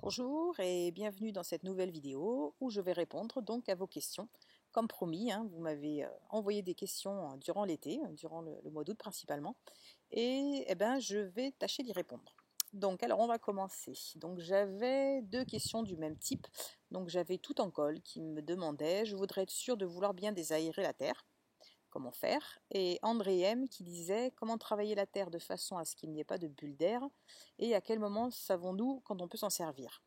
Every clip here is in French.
Bonjour et bienvenue dans cette nouvelle vidéo où je vais répondre donc à vos questions. Comme promis, vous m'avez envoyé des questions durant l'été, durant le mois d'août principalement, et je vais tâcher d'y répondre. Donc alors on va commencer. Donc j'avais deux questions du même type. Donc j'avais tout en col qui me demandait, je voudrais être sûr de vouloir bien désaérer la terre. Comment faire? Et André M qui disait comment travailler la terre de façon à ce qu'il n'y ait pas de bulle d'air et à quel moment savons-nous quand on peut s'en servir.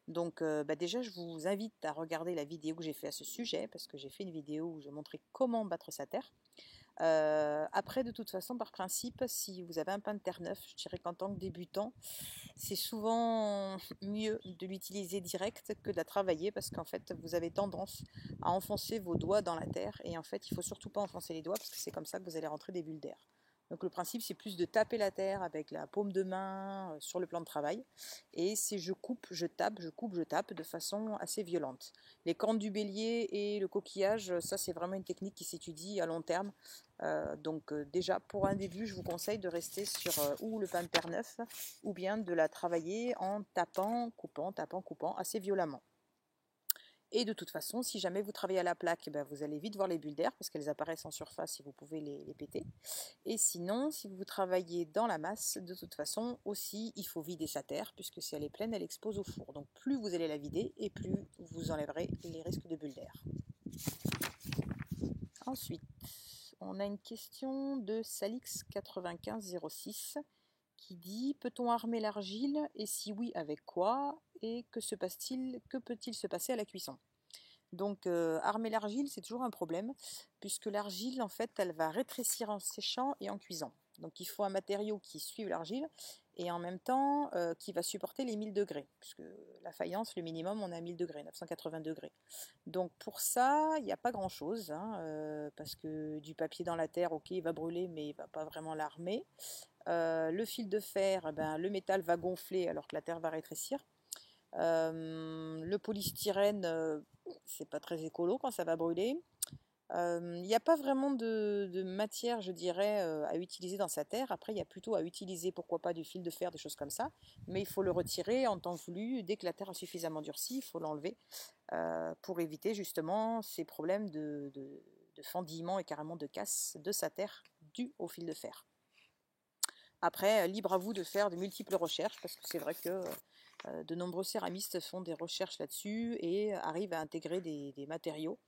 Donc déjà je vous invite à regarder la vidéo que j'ai fait à ce sujet parce que j'ai fait une vidéo où je montrais comment battre sa terre. Après, de toute façon, par principe, si vous avez un pain de terre neuf, je dirais qu'en tant que débutant, c'est souvent mieux de l'utiliser direct que de la travailler parce qu'en fait, vous avez tendance à enfoncer vos doigts dans la terre et en fait, il faut surtout pas enfoncer les doigts parce que c'est comme ça que vous allez rentrer des bulles d'air. Donc le principe, c'est plus de taper la terre avec la paume de main sur le plan de travail. Et c'est je coupe, je tape, je coupe, je tape de façon assez violente. Les cornes du bélier et le coquillage, ça c'est vraiment une technique qui s'étudie à long terme. Déjà, pour un début, je vous conseille de rester sur ou le pain de terre neuf ou bien de la travailler en tapant, coupant assez violemment. Et de toute façon, si jamais vous travaillez à la plaque, vous allez vite voir les bulles d'air parce qu'elles apparaissent en surface et vous pouvez les péter. Et sinon, si vous travaillez dans la masse, de toute façon, aussi, il faut vider sa terre puisque si elle est pleine, elle expose au four. Donc plus vous allez la vider et plus vous enlèverez les risques de bulles d'air. Ensuite, on a une question de Salix9506 qui dit peut-on armer l'argile et si oui, avec quoi et que peut-il se passer à la cuisson? Donc armer l'argile, c'est toujours un problème puisque l'argile, en fait, elle va rétrécir en séchant et en cuisant. Donc il faut un matériau qui suive l'argile et en même temps qui va supporter les 1000 degrés puisque la faïence, le minimum, on a 1000 degrés, 980 degrés. Donc pour ça, il n'y a pas grand-chose parce que du papier dans la terre, ok, il va brûler mais il ne va pas vraiment l'armer. Le fil de fer, le métal va gonfler alors que la terre va rétrécir. Le polystyrène, c'est pas très écolo quand ça va brûler. Il n'y a pas vraiment de matière, je dirais, à utiliser dans sa terre. Après, il y a plutôt à utiliser, pourquoi pas, du fil de fer, des choses comme ça. Mais il faut le retirer en temps voulu. Dès que la terre a suffisamment durci, il faut l'enlever pour éviter justement ces problèmes de fendillement et carrément de casse de sa terre dû au fil de fer. Après, libre à vous de faire de multiples recherches, parce que c'est vrai que de nombreux céramistes font des recherches là-dessus et arrivent à intégrer des matériaux.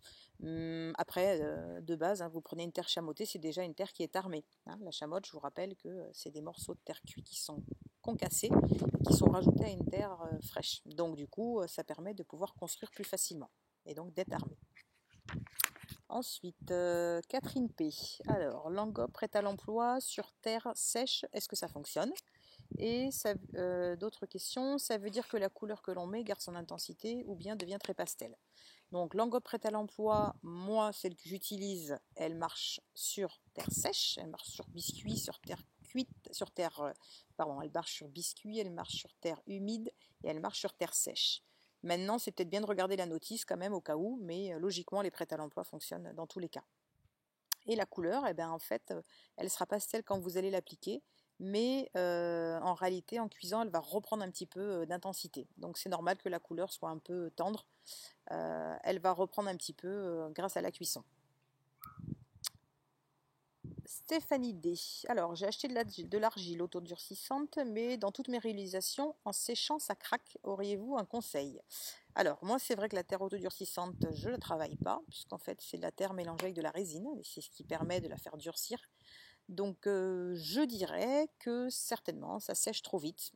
Après, de base, vous prenez une terre chamottée, c'est déjà une terre qui est armée. La chamotte, je vous rappelle que c'est des morceaux de terre cuits qui sont concassés, qui sont rajoutés à une terre fraîche. Donc du coup, ça permet de pouvoir construire plus facilement et donc d'être armé. Ensuite, Catherine P. Alors, Lango prête à l'emploi sur terre sèche, est-ce que ça fonctionne? Et d'autres questions, ça veut dire que la couleur que l'on met garde son intensité ou bien devient très pastel. Donc, Lango prête à l'emploi, moi, celle que j'utilise, elle marche sur terre sèche, elle marche sur biscuit, sur terre cuite, elle marche sur biscuit, elle marche sur terre humide et elle marche sur terre sèche. Maintenant, c'est peut-être bien de regarder la notice quand même au cas où, mais logiquement, les prêts à l'emploi fonctionnent dans tous les cas. Et la couleur, en fait, elle sera pastel quand vous allez l'appliquer, mais en réalité, en cuisant, elle va reprendre un petit peu d'intensité. Donc c'est normal que la couleur soit un peu tendre. Elle va reprendre un petit peu grâce à la cuisson. Stéphanie D. Alors, j'ai acheté de l'argile autodurcissante, mais dans toutes mes réalisations, en séchant, ça craque. Auriez-vous un conseil? Alors, moi, c'est vrai que la terre autodurcissante, je ne la travaille pas, puisqu'en fait, c'est de la terre mélangée avec de la résine, et c'est ce qui permet de la faire durcir. Donc, je dirais que certainement, ça sèche trop vite.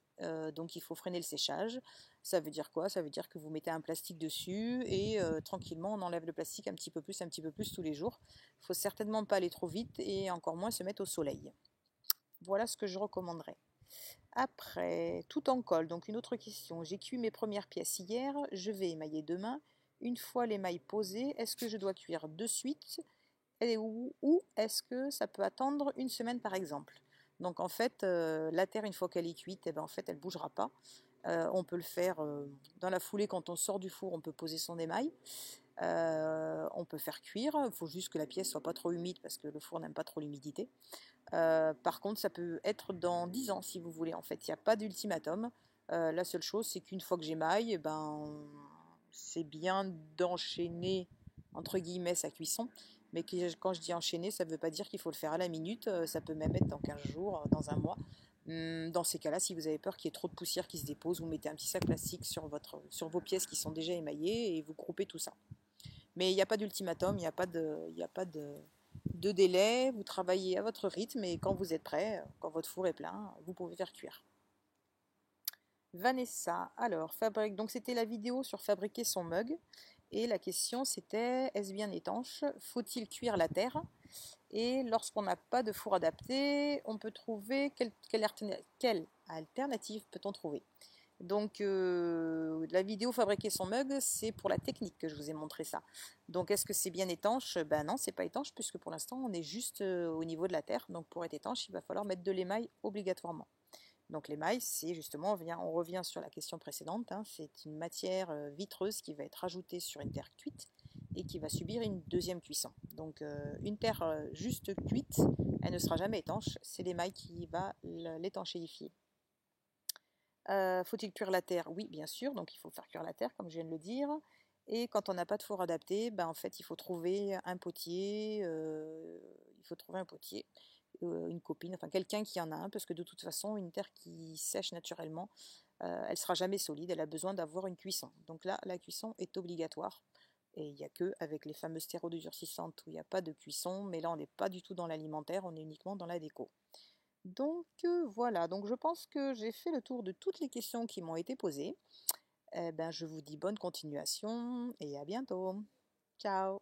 Donc, il faut freiner le séchage. Ça veut dire quoi? Ça veut dire que vous mettez un plastique dessus et tranquillement, on enlève le plastique un petit peu plus tous les jours. Il faut certainement pas aller trop vite et encore moins se mettre au soleil. Voilà ce que je recommanderais. Après, tout en colle. Donc, une autre question. J'ai cuit mes premières pièces hier. Je vais émailler demain. Une fois l'émail posé, est-ce que je dois cuire de suite? Ou est-ce que ça peut attendre une semaine par exemple? Donc en fait, la terre, une fois qu'elle est cuite, en fait, elle ne bougera pas. On peut le faire dans la foulée quand on sort du four, on peut poser son émail. On peut faire cuire, il faut juste que la pièce soit pas trop humide parce que le four n'aime pas trop l'humidité. Par contre, ça peut être dans 10 ans si vous voulez. En fait, il n'y a pas d'ultimatum. La seule chose, c'est qu'une fois que j'émaille, c'est bien d'enchaîner entre guillemets sa cuisson. Mais quand je dis enchaîner, ça ne veut pas dire qu'il faut le faire à la minute. Ça peut même être dans 15 jours, dans un mois. Dans ces cas-là, si vous avez peur qu'il y ait trop de poussière qui se dépose, vous mettez un petit sac plastique sur vos pièces qui sont déjà émaillées et vous groupez tout ça. Mais il n'y a pas d'ultimatum, il n'y a pas de délai. Vous travaillez à votre rythme et quand vous êtes prêt, quand votre four est plein, vous pouvez faire cuire. Vanessa, alors, donc c'était la vidéo sur fabriquer son mug. Et la question c'était, est-ce bien étanche? Faut-il cuire la terre? Et lorsqu'on n'a pas de four adapté, on peut trouver quelle alternative peut-on trouver? Donc la vidéo fabriquer son mug, c'est pour la technique que je vous ai montré ça. Donc est-ce que c'est bien étanche? Ben non, c'est pas étanche puisque pour l'instant on est juste au niveau de la terre. Donc pour être étanche, il va falloir mettre de l'émail obligatoirement. Donc l'émail, c'est justement, on revient sur la question précédente, hein, c'est une matière vitreuse qui va être ajoutée sur une terre cuite et qui va subir une deuxième cuisson. Donc une terre juste cuite, elle ne sera jamais étanche, c'est l'émail qui va l'étanchéifier. Faut-il cuire la terre? Oui, bien sûr, donc il faut faire cuire la terre, comme je viens de le dire. Et quand on n'a pas de four adapté, en fait, il faut trouver un potier, une copine, enfin quelqu'un qui en a un, parce que de toute façon, une terre qui sèche naturellement, elle sera jamais solide, elle a besoin d'avoir une cuisson. Donc là, la cuisson est obligatoire. Et il n'y a que avec les fameuses terreaux durcissantes où il n'y a pas de cuisson, mais là on n'est pas du tout dans l'alimentaire, on est uniquement dans la déco. Donc voilà, donc je pense que j'ai fait le tour de toutes les questions qui m'ont été posées. Je vous dis bonne continuation et à bientôt. Ciao!